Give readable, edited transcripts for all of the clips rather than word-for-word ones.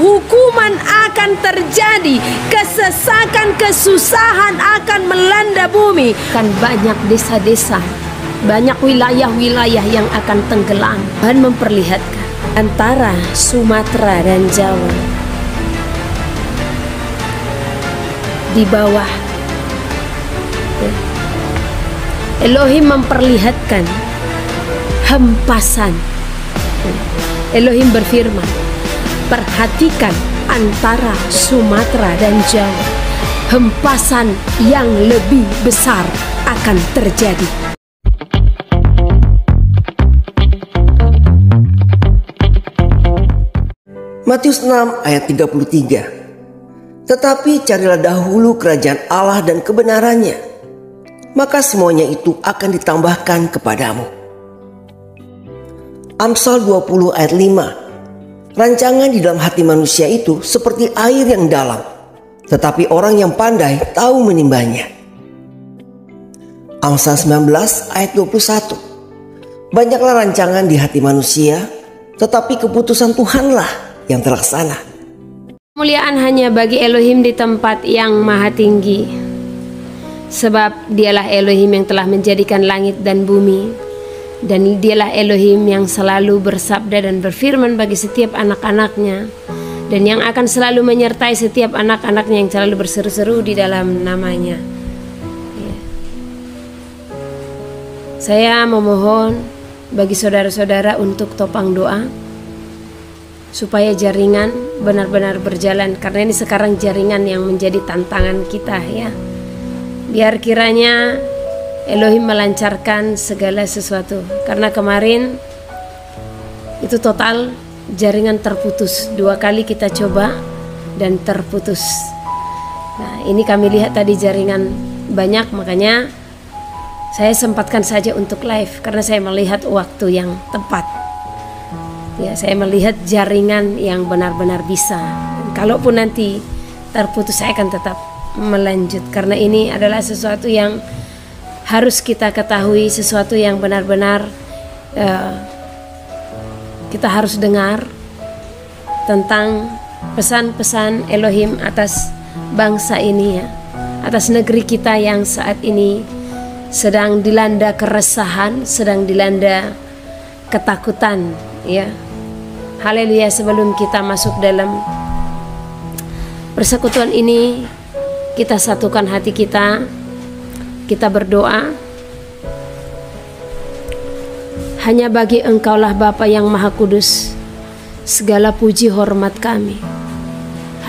hukuman akan terjadi, kesesakan, kesusahan akan melanda bumi. Kan banyak desa-desa, banyak wilayah-wilayah yang akan tenggelam. Tuhan memperlihatkan antara Sumatera dan Jawa di bawah. Elohim memperlihatkan hempasan. Elohim berfirman, perhatikan antara Sumatera dan Jawa, hempasan yang lebih besar akan terjadi. Matius 6 ayat 33. Tetapi carilah dahulu kerajaan Allah dan kebenarannya, maka semuanya itu akan ditambahkan kepadamu. Amsal 20 ayat 5. Rancangan di dalam hati manusia itu seperti air yang dalam, tetapi orang yang pandai tahu menimbanya. Amsal 19 ayat 21. Banyaklah rancangan di hati manusia, tetapi keputusan Tuhanlah yang terlaksana. Kemuliaan hanya bagi Elohim di tempat yang maha tinggi, sebab dialah Elohim yang telah menjadikan langit dan bumi, dan dialah Elohim yang selalu bersabda dan berfirman bagi setiap anak-anaknya, dan yang akan selalu menyertai setiap anak-anaknya yang selalu berseru-seru di dalam namanya. Saya memohon bagi saudara-saudara untuk topang doa supaya jaringan benar-benar berjalan, karena ini sekarang jaringan yang menjadi tantangan kita ya. Biar kiranya Elohim melancarkan segala sesuatu, karena kemarin itu total jaringan terputus. 2 kali kita coba dan terputus. Nah, ini kami lihat tadi jaringan banyak, makanya saya sempatkan saja untuk live karena saya melihat waktu yang tepat. Ya, saya melihat jaringan yang benar-benar bisa. Kalaupun nanti terputus, saya akan tetap melanjut, karena ini adalah sesuatu yang harus kita ketahui, sesuatu yang benar-benar kita harus dengar tentang pesan-pesan Elohim atas bangsa ini ya, atas negeri kita yang saat ini sedang dilanda keresahan, sedang dilanda ketakutan ya. Haleluya. Sebelum kita masuk dalam persekutuan ini, kita satukan hati kita, kita berdoa. Hanya bagi Engkaulah Bapa yang Maha Kudus segala puji hormat kami.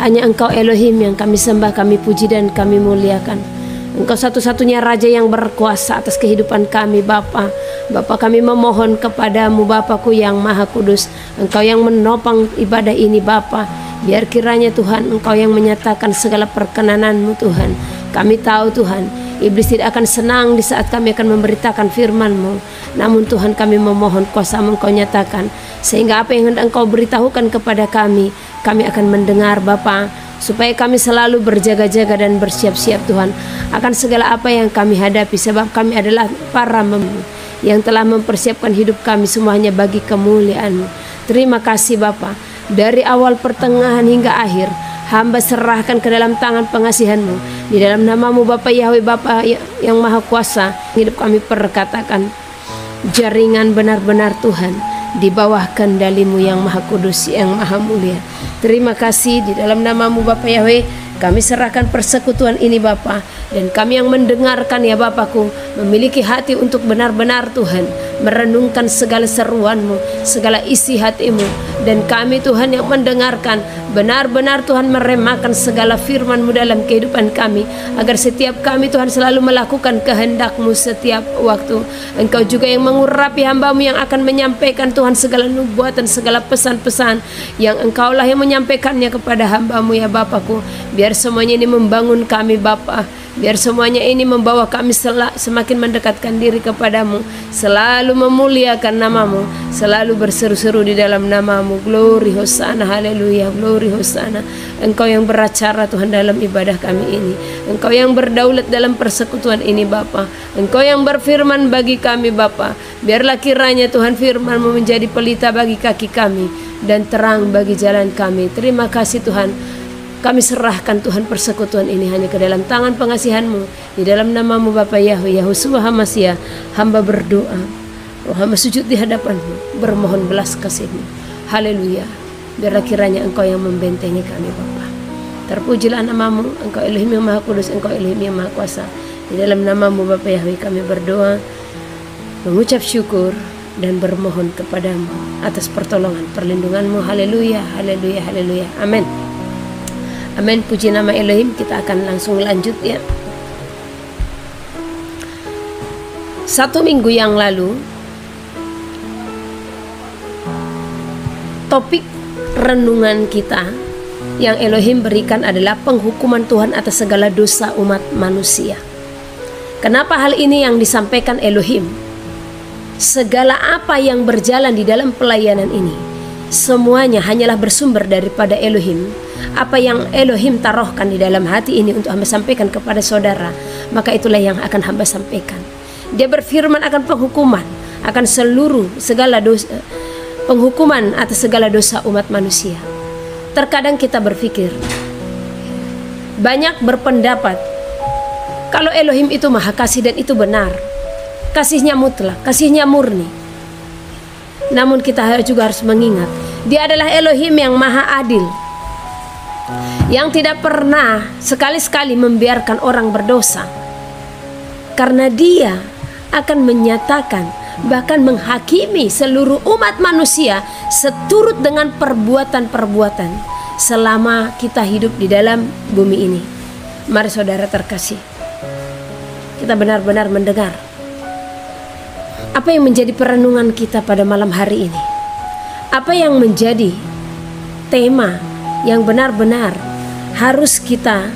Hanya Engkau Elohim yang kami sembah, kami puji dan kami muliakan. Engkau satu-satunya Raja yang berkuasa atas kehidupan kami Bapa. Bapa, kami memohon kepadamu Bapakku yang Maha Kudus, Engkau yang menopang ibadah ini Bapa. Biar kiranya Tuhan Engkau yang menyatakan segala perkenananmu Tuhan. Kami tahu Tuhan, iblis tidak akan senang di saat kami akan memberitakan firman-Mu. Namun Tuhan, kami memohon kuasa-Mu Engkau nyatakan, sehingga apa yang hendak Engkau beritahukan kepada kami akan mendengar Bapa. Supaya kami selalu berjaga-jaga dan bersiap-siap Tuhan akan segala apa yang kami hadapi, sebab kami adalah para yang telah mempersiapkan hidup kami semuanya bagi kemuliaan-Mu. Terima kasih Bapa, dari awal pertengahan hingga akhir hamba serahkan ke dalam tangan pengasihan-Mu. Di dalam nama-Mu Bapa Yahweh, Bapa yang Maha Kuasa, hidup kami perkatakan jaringan benar-benar Tuhan di bawah kendali-Mu yang Maha Kudus, yang Maha Mulia. Terima kasih di dalam nama-Mu Bapa Yahweh, kami serahkan persekutuan ini Bapa, dan kami yang mendengarkan ya Bapakku, memiliki hati untuk benar-benar Tuhan merenungkan segala seruan-Mu, segala isi hati-Mu, dan kami Tuhan yang mendengarkan benar-benar Tuhan meremakan segala firman-Mu dalam kehidupan kami, agar setiap kami Tuhan selalu melakukan kehendak-Mu setiap waktu. Engkau juga yang mengurapi hamba-Mu yang akan menyampaikan Tuhan segala nubuatan, segala pesan-pesan yang Engkaulah yang menyampaikannya kepada hamba-Mu ya Bapakku. Biar semuanya ini membangun kami Bapa, Biar semuanya ini membawa kami semakin mendekatkan diri kepadamu, selalu memuliakan namamu, selalu berseru-seru di dalam namamu. Glory, Hosana, haleluya, glory, Hosana. Engkau yang beracara Tuhan dalam ibadah kami ini, Engkau yang berdaulat dalam persekutuan ini Bapa. Engkau yang berfirman bagi kami Bapa. Biarlah kiranya Tuhan firman-Mu menjadi pelita bagi kaki kami dan terang bagi jalan kami. Terima kasih Tuhan. Kami serahkan Tuhan persekutuan ini hanya ke dalam tangan pengasihan-Mu. Di dalam nama-Mu Bapa Yahweh, Yahushua Hamasia, hamba berdoa. Oh, hamba sujud di hadapan-Mu, bermohon belas kasih-Mu. Haleluya. Biarlah kiranya Engkau yang membentengi kami Bapa. Terpujilah nama-Mu, Engkau Elohim yang Maha Kudus, Engkau Elohim yang Maha Kuasa. Di dalam nama-Mu Bapa Yahweh kami berdoa, mengucap syukur dan bermohon kepadamu atas pertolongan perlindungan-Mu. Haleluya, haleluya, haleluya. Amin. Amin, puji nama Elohim. Kita akan langsung lanjut ya. 1 minggu yang lalu topik renungan kita yang Elohim berikan adalah penghukuman Tuhan atas segala dosa umat manusia. Kenapa hal ini yang disampaikan Elohim? Segala apa yang berjalan di dalam pelayanan ini, semuanya hanyalah bersumber daripada Elohim. Apa yang Elohim taruhkan di dalam hati ini untuk hamba sampaikan kepada saudara, maka itulah yang akan hamba sampaikan. Dia berfirman akan penghukuman, akan segala dosa, penghukuman atas segala dosa umat manusia. Terkadang kita berpikir, banyak berpendapat kalau Elohim itu maha kasih dan itu benar, kasihnya mutlak, kasihnya murni. Namun kita juga harus mengingat, Dia adalah Elohim yang maha adil, yang tidak pernah sekali-sekali membiarkan orang berdosa, karena Dia akan menyatakan bahkan menghakimi seluruh umat manusia seturut dengan perbuatan-perbuatan selama kita hidup di dalam bumi ini. Mari saudara terkasih, kita benar-benar mendengar apa yang menjadi perenungan kita pada malam hari ini. Apa yang menjadi tema yang benar-benar harus kita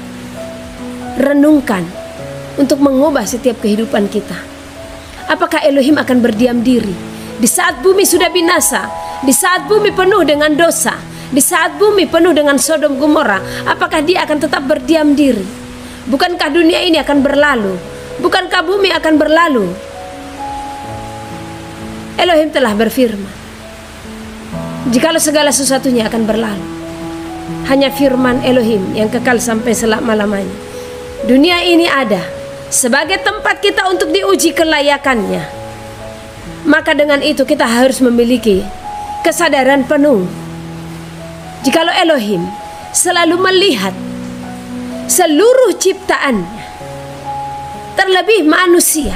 renungkan untuk mengubah setiap kehidupan kita. Apakah Elohim akan berdiam diri di saat bumi sudah binasa, di saat bumi penuh dengan dosa, di saat bumi penuh dengan Sodom Gomora? Apakah Dia akan tetap berdiam diri? Bukankah dunia ini akan berlalu? Bukankah bumi akan berlalu? Elohim telah berfirman, jikalau segala sesuatunya akan berlalu, hanya firman Elohim yang kekal sampai selama-lamanya. Dunia ini ada sebagai tempat kita untuk diuji kelayakannya. Maka dengan itu kita harus memiliki kesadaran penuh, jikalau Elohim selalu melihat seluruh ciptaannya, terlebih manusia,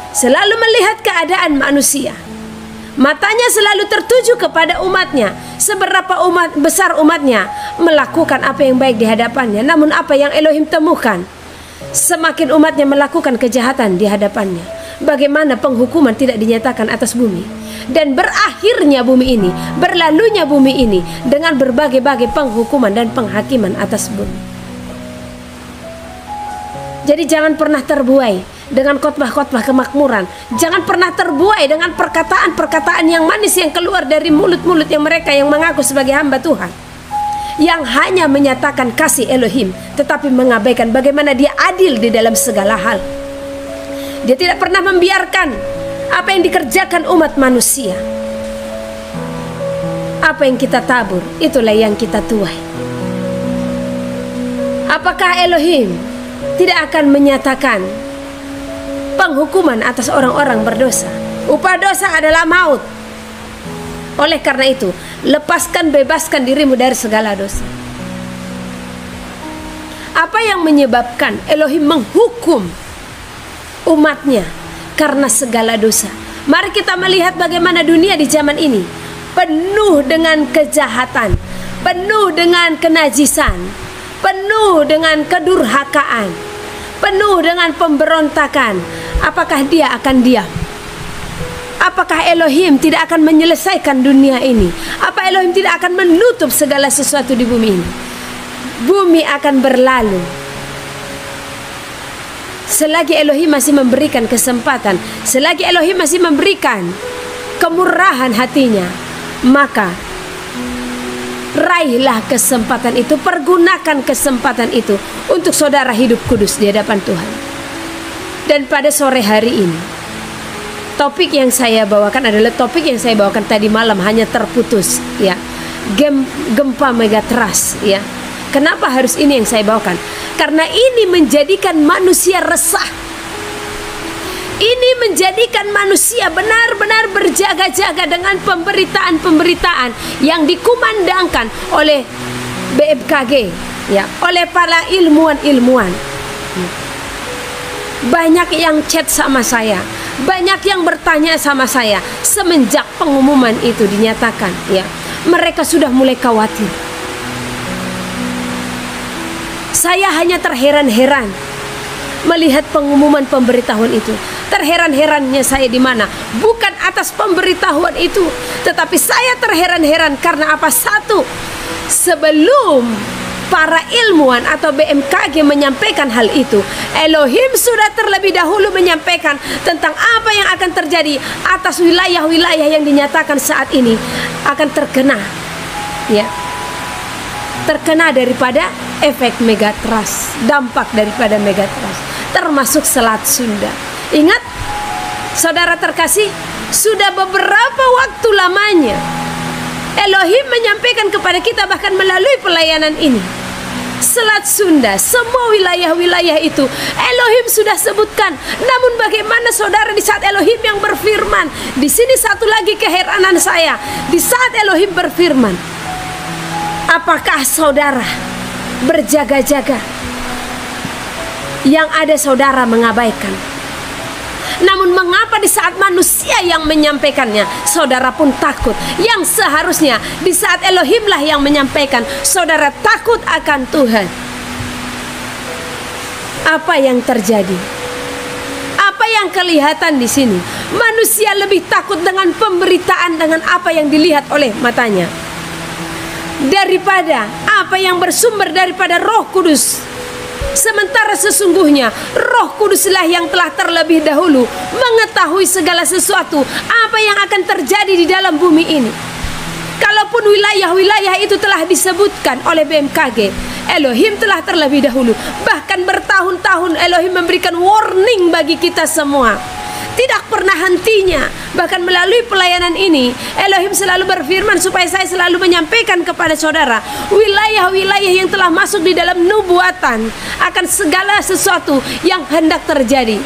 selalu melihat keadaan manusia. Matanya selalu tertuju kepada umatnya. Seberapa besar umatnya melakukan apa yang baik di hadapannya. Namun apa yang Elohim temukan, semakin umatnya melakukan kejahatan di hadapannya. Bagaimana penghukuman tidak dinyatakan atas bumi. Dan berakhirnya bumi ini, berlalunya bumi ini dengan berbagai-bagai penghukuman dan penghakiman atas bumi. Jadi jangan pernah terbuai dengan khotbah-khotbah kemakmuran. Jangan pernah terbuai dengan perkataan-perkataan yang manis yang keluar dari mulut-mulut yang mereka yang mengaku sebagai hamba Tuhan, yang hanya menyatakan kasih Elohim tetapi mengabaikan bagaimana Dia adil di dalam segala hal. Dia tidak pernah membiarkan apa yang dikerjakan umat manusia. Apa yang kita tabur, itulah yang kita tuai. Apakah Elohim tidak akan menyatakan penghukuman atas orang-orang berdosa? Upah dosa adalah maut. Oleh karena itu, lepaskan, bebaskan dirimu dari segala dosa. Apa yang menyebabkan Elohim menghukum umatnya? Karena segala dosa. Mari kita melihat bagaimana dunia di zaman ini penuh dengan kejahatan, penuh dengan kenajisan, penuh dengan kedurhakaan, penuh dengan pemberontakan. Apakah Dia akan diam? Apakah Elohim tidak akan menyelesaikan dunia ini? Apa Elohim tidak akan menutup segala sesuatu di bumi ini? Bumi akan berlalu, selagi Elohim masih memberikan kesempatan, selagi Elohim masih memberikan kemurahan hatinya, maka raihlah kesempatan itu, pergunakan kesempatan itu untuk saudara hidup kudus di hadapan Tuhan. Dan pada sore hari ini, topik yang saya bawakan adalah topik yang saya bawakan tadi malam, hanya terputus, ya. Gempa megatrust, ya. Kenapa harus ini yang saya bawakan? Karena ini menjadikan manusia resah. Ini menjadikan manusia benar-benar berjaga-jaga dengan pemberitaan-pemberitaan yang dikumandangkan oleh BMKG, ya, oleh para ilmuwan-ilmuwan. Banyak yang chat sama saya, banyak yang bertanya sama saya semenjak pengumuman itu dinyatakan, ya, mereka sudah mulai khawatir. Saya hanya terheran-heran melihat pengumuman pemberitahuan itu. Terheran-herannya saya di mana? Bukan atas pemberitahuan itu, tetapi saya terheran-heran karena apa? Satu, sebelum para ilmuwan atau BMKG menyampaikan hal itu, Elohim sudah terlebih dahulu menyampaikan tentang apa yang akan terjadi atas wilayah-wilayah yang dinyatakan saat ini akan terkena, ya, terkena daripada efek megatrust, dampak daripada megatrust, termasuk Selat Sunda. Ingat, saudara terkasih, sudah beberapa waktu lamanya Elohim menyampaikan kepada kita, bahkan melalui pelayanan ini, Selat Sunda, semua wilayah-wilayah itu Elohim sudah sebutkan. Namun bagaimana saudara di saat Elohim yang berfirman? Di sini satu lagi keheranan saya. Di saat Elohim berfirman, apakah saudara berjaga-jaga? Yang ada saudara mengabaikan. Namun mengapa di saat manusia yang menyampaikannya, saudara pun takut? Yang seharusnya di saat Elohimlah yang menyampaikan, saudara takut akan Tuhan. Apa yang terjadi? Apa yang kelihatan di sini? Manusia lebih takut dengan pemberitaan, dengan apa yang dilihat oleh matanya, daripada apa yang bersumber daripada Roh Kudus. Sementara sesungguhnya Roh Kuduslah yang telah terlebih dahulu mengetahui segala sesuatu apa yang akan terjadi di dalam bumi ini. Kalaupun wilayah-wilayah itu telah disebutkan oleh BMKG, Elohim telah terlebih dahulu, bahkan bertahun-tahun Elohim memberikan warning bagi kita semua. Tidak pernah hentinya. Bahkan melalui pelayanan ini Elohim selalu berfirman supaya saya selalu menyampaikan kepada saudara wilayah-wilayah yang telah masuk di dalam nubuatan akan segala sesuatu yang hendak terjadi.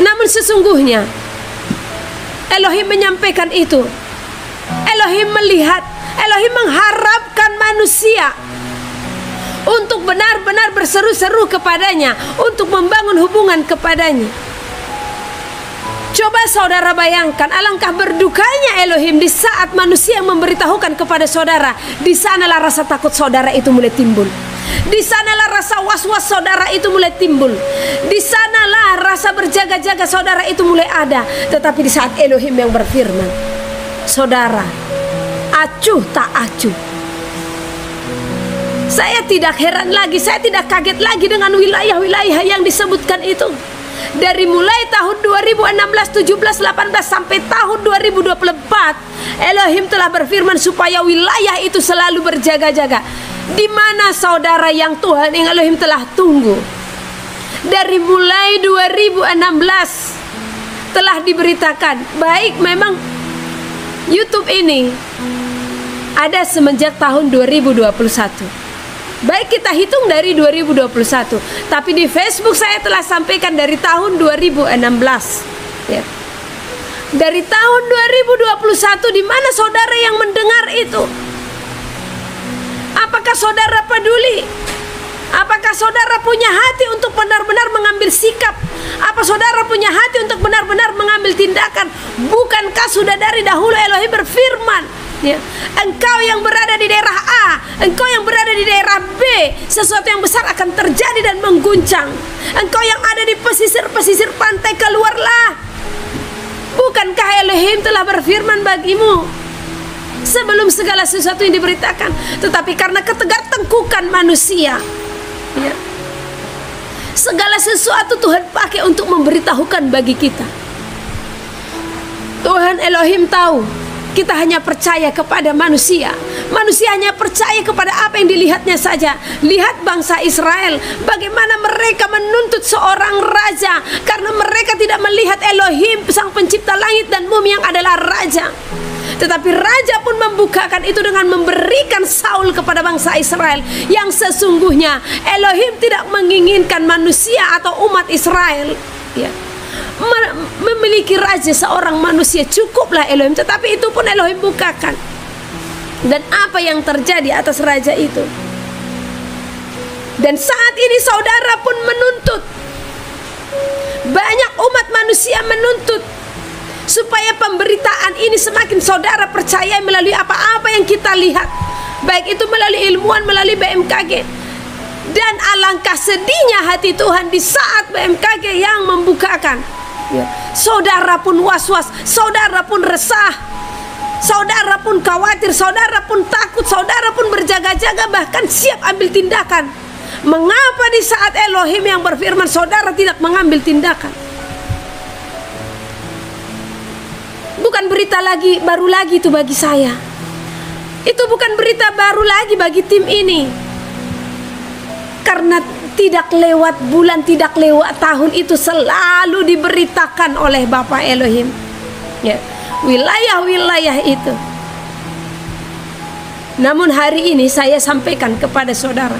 Namun sesungguhnya Elohim menyampaikan itu, Elohim melihat, Elohim mengharapkan manusia untuk benar-benar berseru-seru kepadanya, untuk membangun hubungan kepadanya. Coba saudara bayangkan, alangkah berdukanya Elohim di saat manusia yang memberitahukan kepada saudara. Di sanalah rasa takut saudara itu mulai timbul. Di sanalah rasa was-was saudara itu mulai timbul. Di sanalah rasa berjaga-jaga saudara itu mulai ada. Tetapi di saat Elohim yang berfirman, saudara acuh tak acuh. Saya tidak heran lagi, saya tidak kaget lagi dengan wilayah-wilayah yang disebutkan itu. Dari mulai tahun 2016, 17, 18 sampai tahun 2024, Elohim telah berfirman supaya wilayah itu selalu berjaga-jaga. Di mana saudara yang Tuhan yang Elohim telah tunggu? Dari mulai 2016 telah diberitakan. Baik, memang YouTube ini ada semenjak tahun 2021. Baik kita hitung dari 2021, tapi di Facebook saya telah sampaikan dari tahun 2016, ya. Dari tahun 2021, di mana saudara yang mendengar itu? Apakah saudara peduli? Apakah saudara punya hati untuk benar-benar mengambil sikap? Apa saudara punya hati untuk benar-benar mengambil tindakan? Bukankah sudah dari dahulu Elohim berfirman, ya, engkau yang berada di daerah A, engkau yang berada di daerah B, sesuatu yang besar akan terjadi dan mengguncang. Engkau yang ada di pesisir-pesisir pantai, keluarlah. Bukankah Elohim telah berfirman bagimu sebelum segala sesuatu yang diberitakan? Tetapi karena ketegar tengkukan manusia, ya, Segala sesuatu Tuhan pakai untuk memberitahukan bagi kita. Tuhan Elohim tahu kita hanya percaya kepada manusia. Manusia hanya percaya kepada apa yang dilihatnya saja. Lihat bangsa Israel, bagaimana mereka menuntut seorang raja, karena mereka tidak melihat Elohim, sang pencipta langit dan bumi yang adalah raja. Tetapi raja pun membukakan itu dengan memberikan Saul kepada bangsa Israel. Yang sesungguhnya Elohim tidak menginginkan manusia atau umat Israel memiliki raja seorang manusia. Cukuplah Elohim, tetapi itu pun Elohim bukakan. Dan apa yang terjadi atas raja itu? Dan saat ini saudara pun menuntut, banyak umat manusia menuntut supaya pemberitaan ini semakin saudara percaya melalui apa-apa yang kita lihat, baik itu melalui ilmuwan, melalui BMKG. Dan alangkah sedihnya hati Tuhan di saat BMKG yang membukakan, saudara pun was-was, saudara pun resah, saudara pun khawatir, saudara pun takut, saudara pun berjaga-jaga, bahkan siap ambil tindakan. Mengapa di saat Elohim yang berfirman saudara tidak mengambil tindakan? Bukan berita baru lagi itu bagi saya. Itu bukan berita baru lagi bagi tim ini. Karena tidak lewat bulan, tidak lewat tahun, itu selalu diberitakan oleh Bapa Elohim. Wilayah-wilayah itu. Namun hari ini saya sampaikan kepada saudara,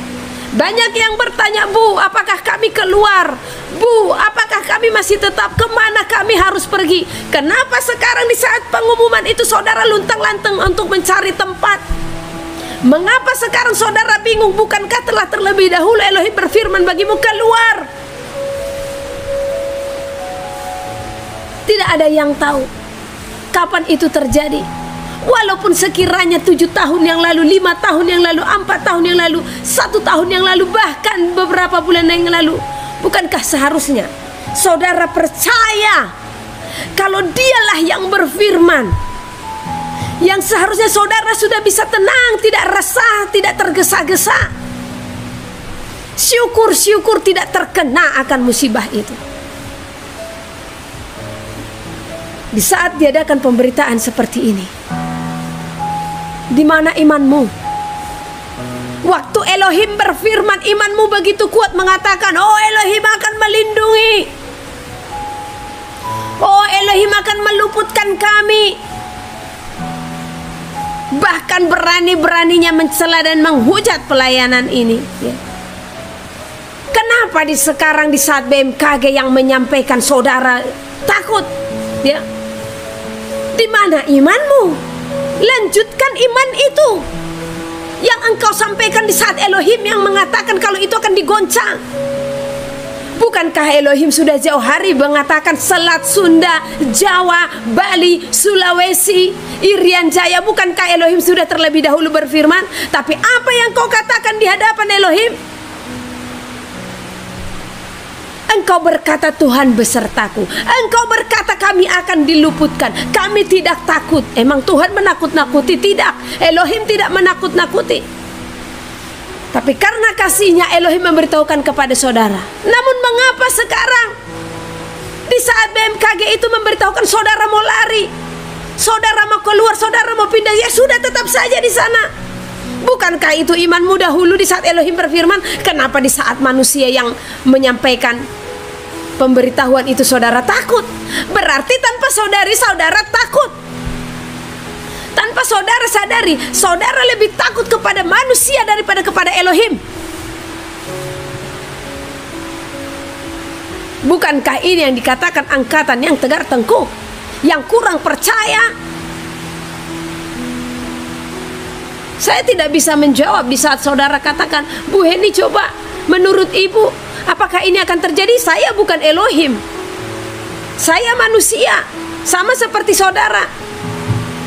banyak yang bertanya, Bu, apakah kami keluar? Bu, apakah kami masih tetap? Kemana kami harus pergi? Kenapa sekarang di saat pengumuman itu saudara luntang-lantung untuk mencari tempat? Mengapa sekarang saudara bingung? Bukankah telah terlebih dahulu Elohim berfirman bagimu keluar? Tidak ada yang tahu kapan itu terjadi. Walaupun sekiranya 7 tahun yang lalu, 5 tahun yang lalu, 4 tahun yang lalu, 1 tahun yang lalu, bahkan beberapa bulan yang lalu, bukankah seharusnya saudara percaya kalau Dialah yang berfirman, yang seharusnya saudara sudah bisa tenang, tidak resah, tidak tergesa-gesa, syukur-syukur tidak terkena akan musibah itu. Di saat diadakan pemberitaan seperti ini, di mana imanmu? Waktu Elohim berfirman, imanmu begitu kuat mengatakan, oh Elohim akan melindungi, oh Elohim akan meluputkan kami. Bahkan berani-beraninya mencela dan menghujat pelayanan ini. Kenapa sekarang di saat BMKG yang menyampaikan saudara takut? Di mana imanmu? Lanjutkan iman itu yang engkau sampaikan di saat Elohim yang mengatakan kalau itu akan digoncang. Bukankah Elohim sudah jauh hari mengatakan Selat Sunda, Jawa, Bali, Sulawesi, Irian Jaya? Bukankah Elohim sudah terlebih dahulu berfirman? Tapi apa yang kau katakan di hadapan Elohim? Engkau berkata Tuhan besertaku. Engkau berkata kami akan diluputkan. Kami tidak takut. Emang Tuhan menakut-nakuti? Tidak. Elohim tidak menakut-nakuti. Tapi karena kasihnya Elohim memberitahukan kepada saudara. Namun mengapa sekarang di saat BMKG itu memberitahukan saudara mau lari, saudara mau keluar, saudara mau pindah? Ya sudah, tetap saja di sana. Bukankah itu imanmu dahulu di saat Elohim berfirman? Kenapa di saat manusia yang menyampaikan pemberitahuan itu saudara takut? Berarti tanpa saudara takut. Tanpa saudara sadari, saudara lebih takut kepada manusia daripada kepada Elohim. Bukankah ini yang dikatakan angkatan yang tegar tengkuk, yang kurang percaya? Saya tidak bisa menjawab di saat saudara katakan, Bu Heni, coba menurut ibu apakah ini akan terjadi? Saya bukan Elohim, saya manusia, sama seperti saudara.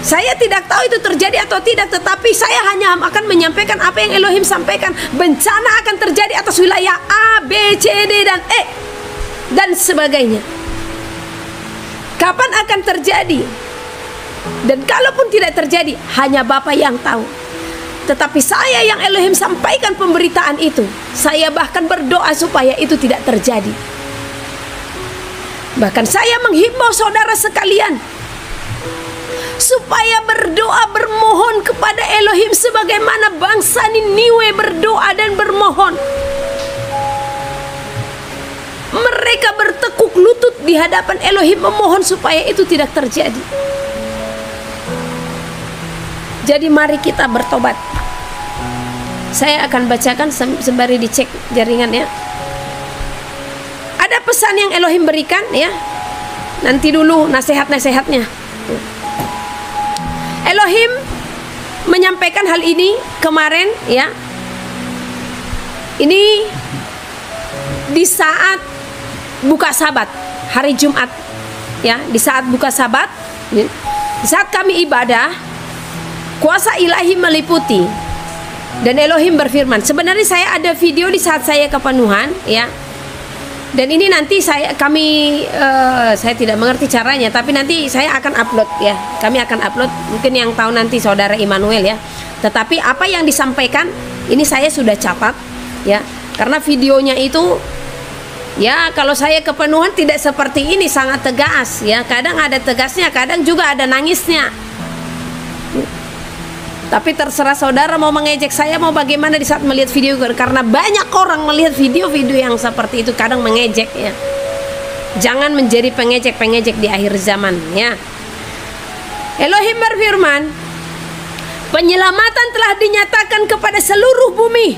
Saya tidak tahu itu terjadi atau tidak, tetapi saya hanya akan menyampaikan apa yang Elohim sampaikan. Bencana akan terjadi atas wilayah A, B, C, D, dan E, dan sebagainya. Kapan akan terjadi? Dan kalaupun tidak terjadi, hanya Bapa yang tahu. Tetapi saya yang Elohim sampaikan pemberitaan itu. Saya bahkan berdoa supaya itu tidak terjadi. Bahkan saya menghimbau saudara sekalian supaya berdoa, bermohon kepada Elohim sebagaimana bangsa Niniwe berdoa dan bermohon. Mereka bertekuk lutut di hadapan Elohim memohon supaya itu tidak terjadi. Jadi mari kita bertobat. Saya akan bacakan sembari dicek jaringan ya. Ada pesan yang Elohim berikan ya. Nanti dulu nasihat-nasihatnya. Elohim menyampaikan hal ini kemarin ya. Ini di saat buka Sabat, hari Jumat ya, di saat buka Sabat, di saat kami ibadah, kuasa ilahi meliputi dan Elohim berfirman. Sebenarnya saya ada video di saat saya kepenuhan ya. Dan ini nanti saya tidak mengerti caranya, tapi nanti saya akan upload ya. Kami akan upload, mungkin yang tahu nanti saudara Immanuel ya. Tetapi apa yang disampaikan ini saya sudah catat ya. Karena videonya itu ya, kalau saya kepenuhan tidak seperti ini, sangat tegas ya. Kadang ada tegasnya, kadang juga ada nangisnya. Tapi terserah saudara mau mengejek saya, mau bagaimana di saat melihat video. Karena banyak orang melihat video-video yang seperti itu kadang mengejek ya. Jangan menjadi pengejek-pengejek di akhir zaman ya. Elohim berfirman, penyelamatan telah dinyatakan kepada seluruh bumi,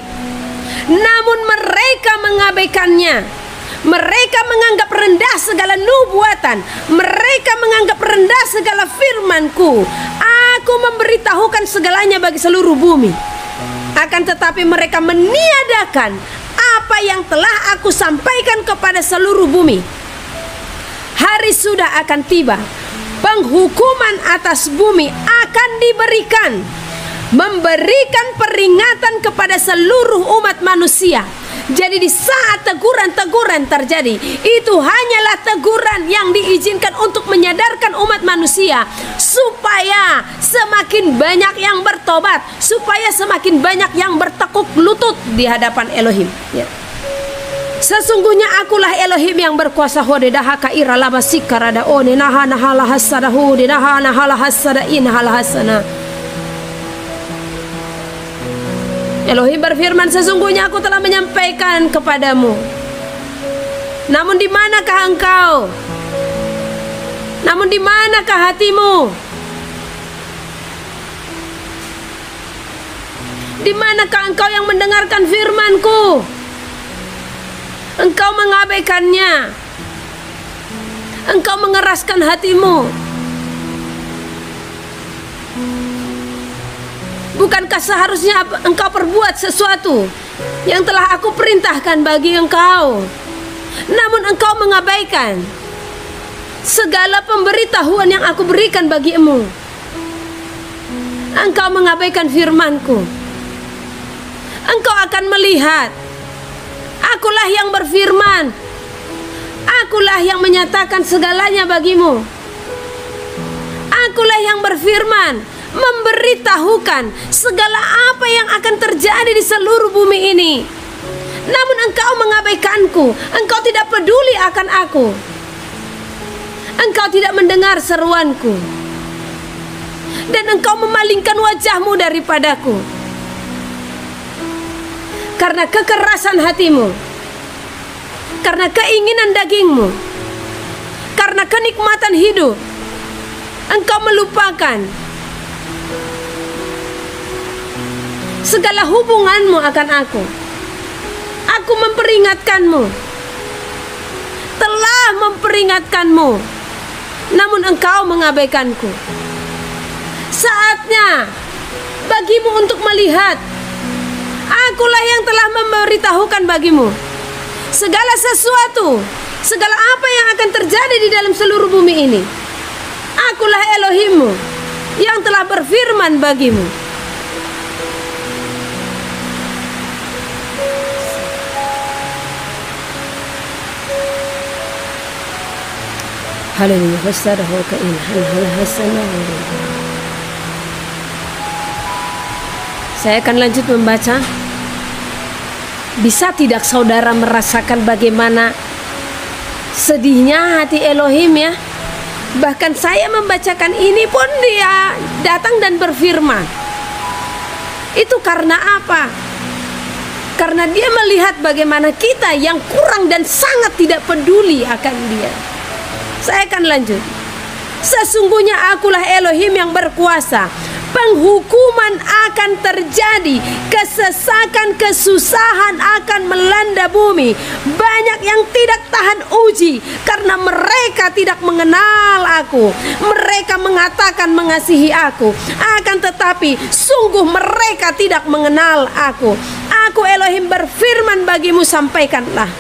namun mereka mengabaikannya. Mereka menganggap rendah segala nubuatan. Mereka menganggap rendah segala firmanku. Aku memberitahukan segalanya bagi seluruh bumi. Akan tetapi mereka meniadakan apa yang telah aku sampaikan kepada seluruh bumi. Hari sudah akan tiba. Penghukuman atas bumi akan diberikan. Memberikan peringatan kepada seluruh umat manusia. Jadi di saat teguran-teguran terjadi, itu hanyalah teguran yang diizinkan untuk menyadarkan umat manusia supaya semakin banyak yang bertobat, supaya semakin banyak yang bertekuk lutut di hadapan Elohim ya. Sesungguhnya akulah Elohim yang berkuasa hodedaha kaira lama sikarada one naha nahala hasadahu denaha nahala hasada inhala hasana. Elohim berfirman, sesungguhnya aku telah menyampaikan kepadamu. Namun di manakah engkau? Namun di manakah hatimu? Di manakah engkau yang mendengarkan firmanku? Engkau mengabaikannya. Engkau mengeraskan hatimu. Bukankah seharusnya engkau perbuat sesuatu yang telah aku perintahkan bagi engkau? Namun engkau mengabaikan segala pemberitahuan yang aku berikan bagimu. Engkau mengabaikan firmanku. Engkau akan melihat, akulah yang berfirman. Akulah yang menyatakan segalanya bagimu. Akulah yang berfirman, memberitahukan segala apa yang akan terjadi di seluruh bumi ini. Namun engkau mengabaikanku. Engkau tidak peduli akan aku. Engkau tidak mendengar seruanku. Dan engkau memalingkan wajahmu daripadaku. Karena kekerasan hatimu, karena keinginan dagingmu, karena kenikmatan hidup, engkau melupakan segala hubunganmu akan aku. Aku memperingatkanmu, telah memperingatkanmu, namun engkau mengabaikanku. Saatnya bagimu untuk melihat, akulah yang telah memberitahukan bagimu segala sesuatu, segala apa yang akan terjadi di dalam seluruh bumi ini. Akulah Elohimmu yang telah berfirman bagimu. Haleluya. Fasadahu ka'in hal hasana. Saya akan lanjut membaca. Bisa tidak saudara merasakan bagaimana sedihnya hati Elohim ya? Bahkan saya membacakan ini pun dia datang dan berfirman. Itu karena apa? Karena dia melihat bagaimana kita yang kurang dan sangat tidak peduli akan dia. Saya akan lanjut. Sesungguhnya akulah Elohim yang berkuasa. Penghukuman akan terjadi, kesesakan, kesusahan akan melanda bumi. Banyak yang tidak tahan uji karena mereka tidak mengenal aku. Mereka mengatakan mengasihi aku, akan tetapi sungguh mereka tidak mengenal aku. Aku Elohim berfirman bagimu, sampaikanlah.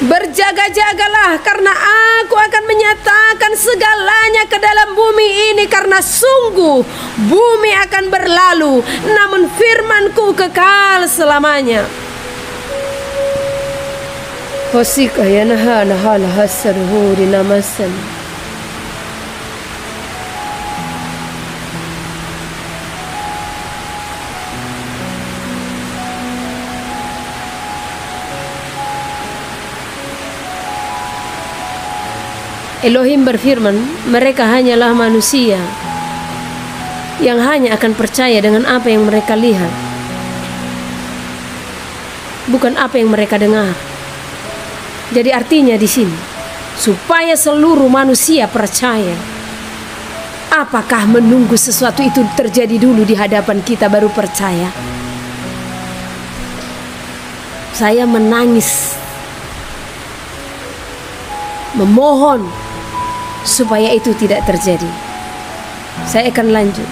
Berjaga-jagalah, karena aku akan menyatakan segalanya ke dalam bumi ini, karena sungguh bumi akan berlalu, namun firmanku kekal selamanya. Hosika ya nahana hala hasaruhuri namasan. Elohim berfirman, mereka hanyalah manusia yang hanya akan percaya dengan apa yang mereka lihat, bukan apa yang mereka dengar. Jadi artinya di sini, supaya seluruh manusia percaya, apakah menunggu sesuatu itu terjadi dulu di hadapan kita baru percaya? Saya menangis, memohon supaya itu tidak terjadi. Saya akan lanjut.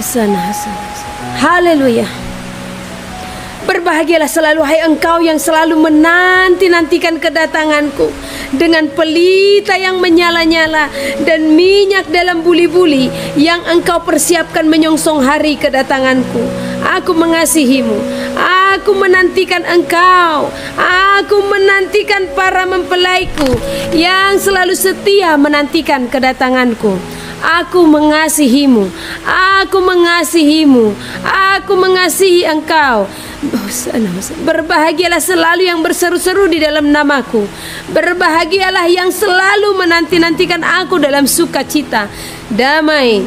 Hasan. Haleluya. Berbahagialah selalu hai engkau yang selalu menanti-nantikan kedatanganku, dengan pelita yang menyala-nyala dan minyak dalam buli-buli yang engkau persiapkan menyongsong hari kedatanganku. Aku mengasihimu, aku menantikan engkau, aku menantikan para mempelaiku yang selalu setia menantikan kedatanganku. Aku mengasihimu, aku mengasihimu, aku mengasihi engkau. Berbahagialah selalu yang berseru-seru di dalam namaku. Berbahagialah yang selalu menanti-nantikan aku dalam sukacita. Damai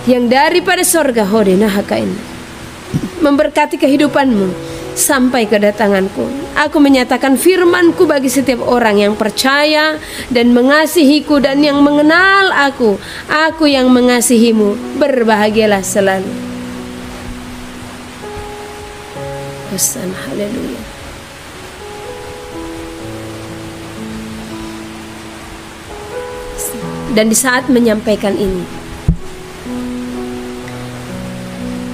yang daripada sorga hodenahakain memberkati kehidupanmu sampai kedatanganku. Aku menyatakan firmanku bagi setiap orang yang percaya dan mengasihiku dan yang mengenal aku. Aku yang mengasihimu, berbahagialah selalu. Hosan, haleluya. Dan di saat menyampaikan ini,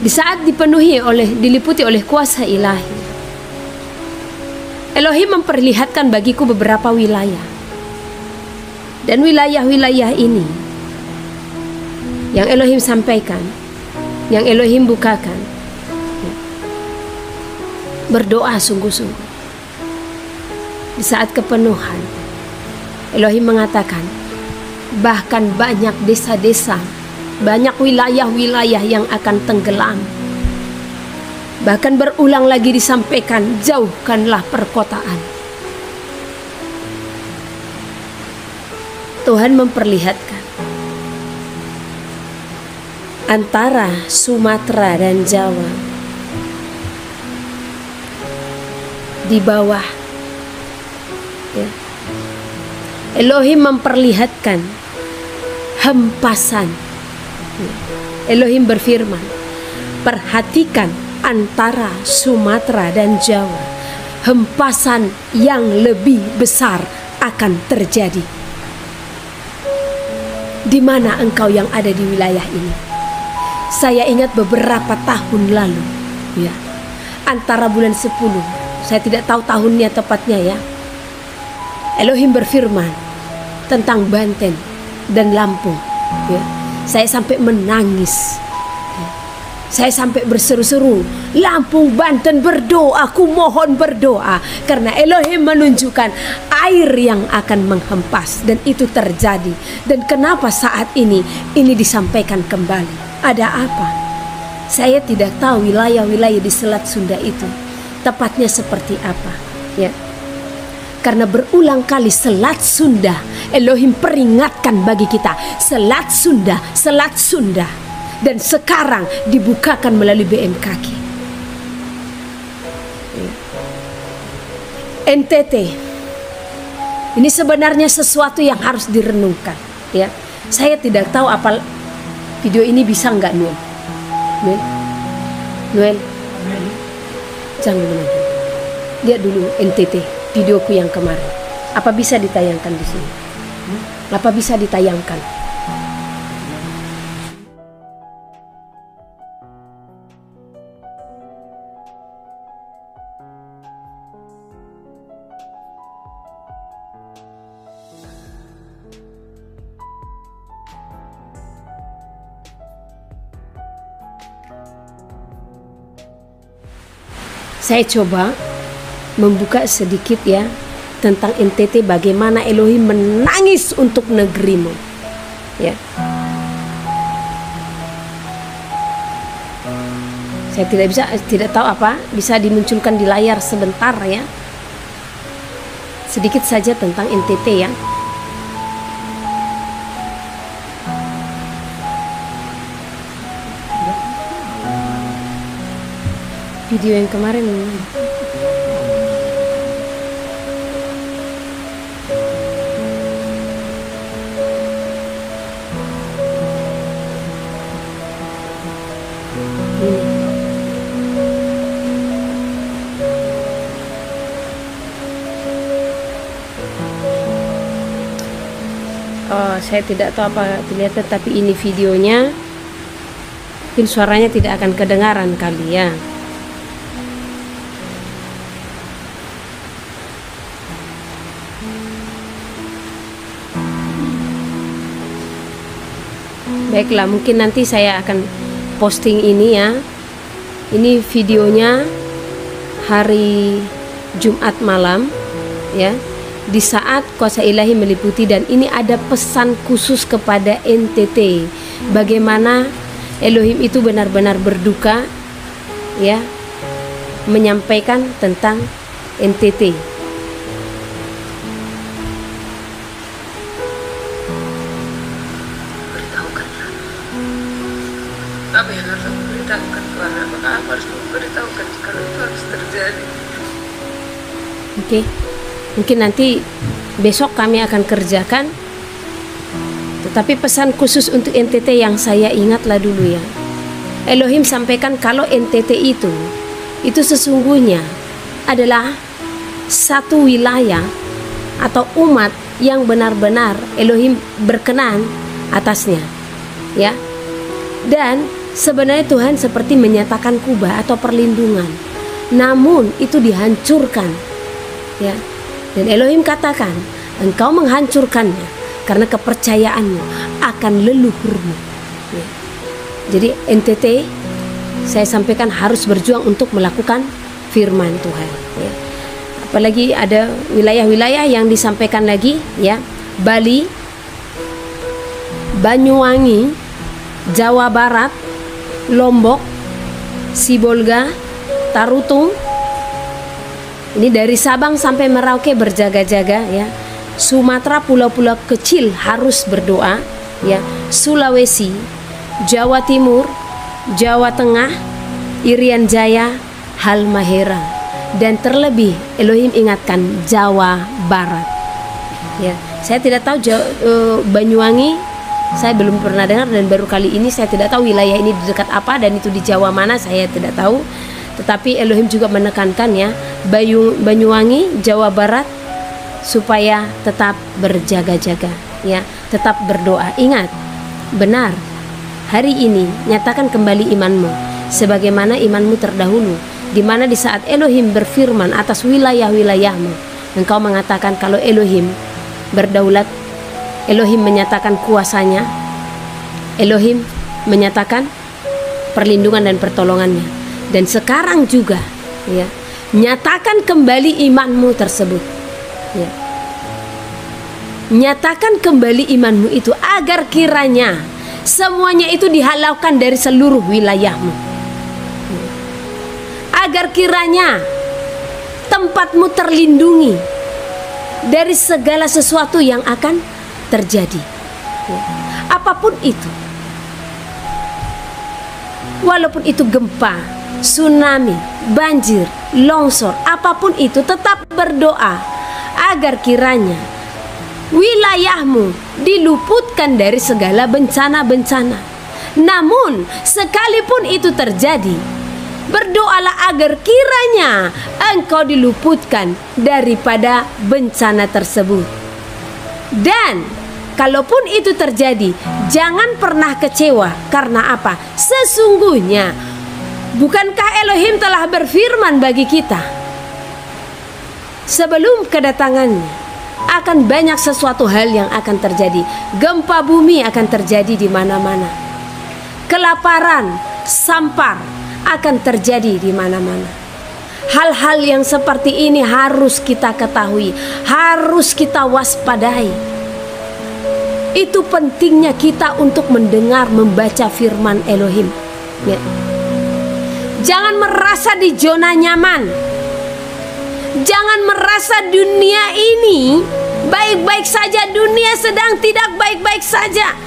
di saat diliputi oleh kuasa ilahi, Elohim memperlihatkan bagiku beberapa wilayah. Dan wilayah-wilayah ini yang Elohim sampaikan, yang Elohim bukakan, berdoa sungguh-sungguh. Di saat kepenuhan, Elohim mengatakan, bahkan banyak desa-desa, banyak wilayah-wilayah yang akan tenggelam. Bahkan berulang lagi disampaikan, jauhkanlah perkotaan. Tuhan memperlihatkan antara Sumatera dan Jawa di bawah ya. Elohim memperlihatkan hempasan. Elohim berfirman, perhatikan antara Sumatera dan Jawa, hempasan yang lebih besar akan terjadi. Di mana engkau yang ada di wilayah ini? Saya ingat beberapa tahun lalu, ya, antara bulan 10, saya tidak tahu tahunnya tepatnya ya. Elohim berfirman tentang Banten dan Lampung, ya. Saya sampai menangis. Saya sampai berseru-seru, Lampung, Banten berdoa, aku mohon berdoa. Karena Elohim menunjukkan air yang akan menghempas. Dan itu terjadi. Dan kenapa saat ini disampaikan kembali? Ada apa? Saya tidak tahu wilayah-wilayah di Selat Sunda itu tepatnya seperti apa, ya. Karena berulang kali Selat Sunda, Elohim peringatkan bagi kita, Selat Sunda, Selat Sunda. Dan sekarang dibukakan melalui BMKG. NTT, ini sebenarnya sesuatu yang harus direnungkan, ya. Saya tidak tahu apa video ini bisa nggak, Noel? Noel, jangan menonton. Lihat dulu NTT, videoku yang kemarin. Apa bisa ditayangkan di sini? Apa bisa ditayangkan? Saya coba membuka sedikit ya tentang NTT, bagaimana Elohim menangis untuk negerimu, ya. Saya tidak tahu apa bisa dimunculkan di layar sebentar ya, sedikit saja tentang NTT ya. Video yang kemarin saya tidak tahu apa terlihat, tapi ini videonya. Mungkin suaranya tidak akan kedengaran kali ya. Baiklah, mungkin nanti saya akan posting ini ya. Ini videonya hari Jumat malam ya, di saat kuasa ilahi meliputi, dan ini ada pesan khusus kepada NTT. Bagaimana Elohim itu benar-benar berduka ya, menyampaikan tentang NTT. Apa yang harus aku beritahukan Tuhan? Apakah aku harus memberitahukan kalau itu harus terjadi? Oke, mungkin nanti besok kami akan kerjakan. Tetapi pesan khusus untuk NTT yang saya ingatlah dulu ya. Elohim sampaikan kalau NTT itu sesungguhnya adalah satu wilayah atau umat yang benar-benar Elohim berkenan atasnya, ya. Dan sebenarnya Tuhan seperti menyatakan kubah atau perlindungan, namun itu dihancurkan, ya. Dan Elohim katakan, engkau menghancurkannya karena kepercayaanmu akan leluhurmu, ya. Jadi NTT saya sampaikan harus berjuang untuk melakukan firman Tuhan, ya. Apalagi ada wilayah-wilayah yang disampaikan lagi ya, Bali, Banyuwangi, Jawa Barat, Lombok, Sibolga, Tarutung. Ini dari Sabang sampai Merauke berjaga-jaga ya. Sumatera, pulau-pulau kecil harus berdoa ya. Sulawesi, Jawa Timur, Jawa Tengah, Irian Jaya, Halmahera, dan terlebih Elohim ingatkan Jawa Barat. Ya, saya tidak tahu Banyuwangi. Saya belum pernah dengar, dan baru kali ini saya tidak tahu wilayah ini di dekat apa dan itu di Jawa mana, saya tidak tahu. Tetapi Elohim juga menekankan ya, Banyuwangi, Jawa Barat, supaya tetap berjaga-jaga ya, tetap berdoa. Ingat, benar, hari ini nyatakan kembali imanmu sebagaimana imanmu terdahulu, di mana di saat Elohim berfirman atas wilayah-wilayahmu, engkau mengatakan kalau Elohim berdaulat, Elohim menyatakan kuasanya, Elohim menyatakan perlindungan dan pertolongannya. Dan sekarang juga ya, nyatakan kembali imanmu tersebut ya. Nyatakan kembali imanmu itu agar kiranya semuanya itu dihalaukan dari seluruh wilayahmu agar kiranya tempatmu terlindungi dari segala sesuatu yang akan terjadi. Apapun itu, walaupun itu gempa, tsunami, banjir, longsor, apapun itu, tetap berdoa agar kiranya wilayahmu diluputkan dari segala bencana-bencana. Namun sekalipun itu terjadi, berdoalah agar kiranya engkau diluputkan daripada bencana tersebut. Dan kalaupun itu terjadi, jangan pernah kecewa. Karena apa? Sesungguhnya, bukankah Elohim telah berfirman bagi kita, sebelum kedatangannya akan banyak sesuatu hal yang akan terjadi. Gempa bumi akan terjadi di mana-mana. Kelaparan, sampar akan terjadi di mana-mana. Hal-hal yang seperti ini harus kita ketahui, harus kita waspadai. Itu pentingnya kita untuk mendengar, membaca firman Elohim. Ya. Jangan merasa di zona nyaman. Jangan merasa dunia ini baik-baik saja, dunia sedang tidak baik-baik saja.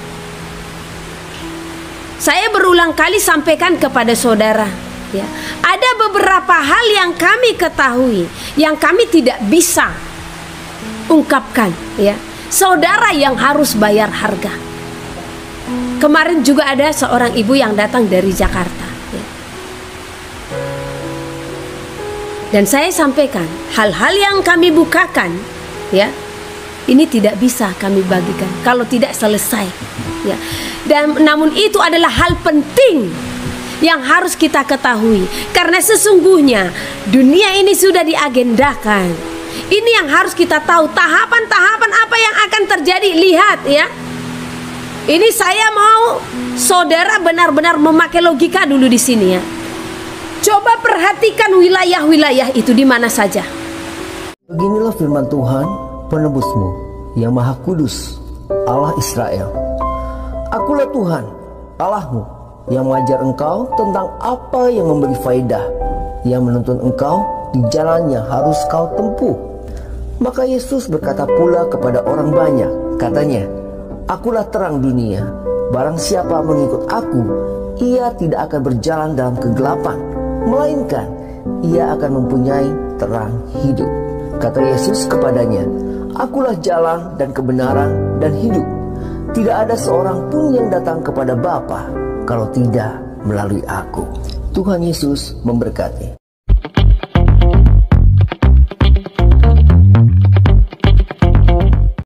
Saya berulang kali sampaikan kepada saudara, ya, ada beberapa hal yang kami ketahui, yang kami tidak bisa ungkapkan, ya. Saudara yang harus bayar harga. Kemarin juga ada seorang ibu yang datang dari Jakarta, ya. Dan saya sampaikan hal-hal yang kami bukakan, ya, ini tidak bisa kami bagikan kalau tidak selesai, ya. Dan namun itu adalah hal penting yang harus kita ketahui, karena sesungguhnya dunia ini sudah diagendakan. Ini yang harus kita tahu, tahapan-tahapan apa yang akan terjadi. Lihat, ya, ini saya mau saudara benar-benar memakai logika dulu di sini, ya. Coba perhatikan wilayah-wilayah itu di mana saja. Beginilah firman Tuhan, penebusmu, yang Maha Kudus, Allah Israel. Akulah Tuhan, Allahmu, yang mengajar engkau tentang apa yang memberi faedah, yang menuntun engkau di jalan yang harus kau tempuh. Maka Yesus berkata pula kepada orang banyak, katanya, Akulah terang dunia, barang siapa mengikut aku, ia tidak akan berjalan dalam kegelapan, melainkan ia akan mempunyai terang hidup. Kata Yesus kepadanya, Akulah jalan dan kebenaran dan hidup. Tidak ada seorang pun yang datang kepada Bapa kalau tidak melalui aku. Tuhan Yesus memberkati.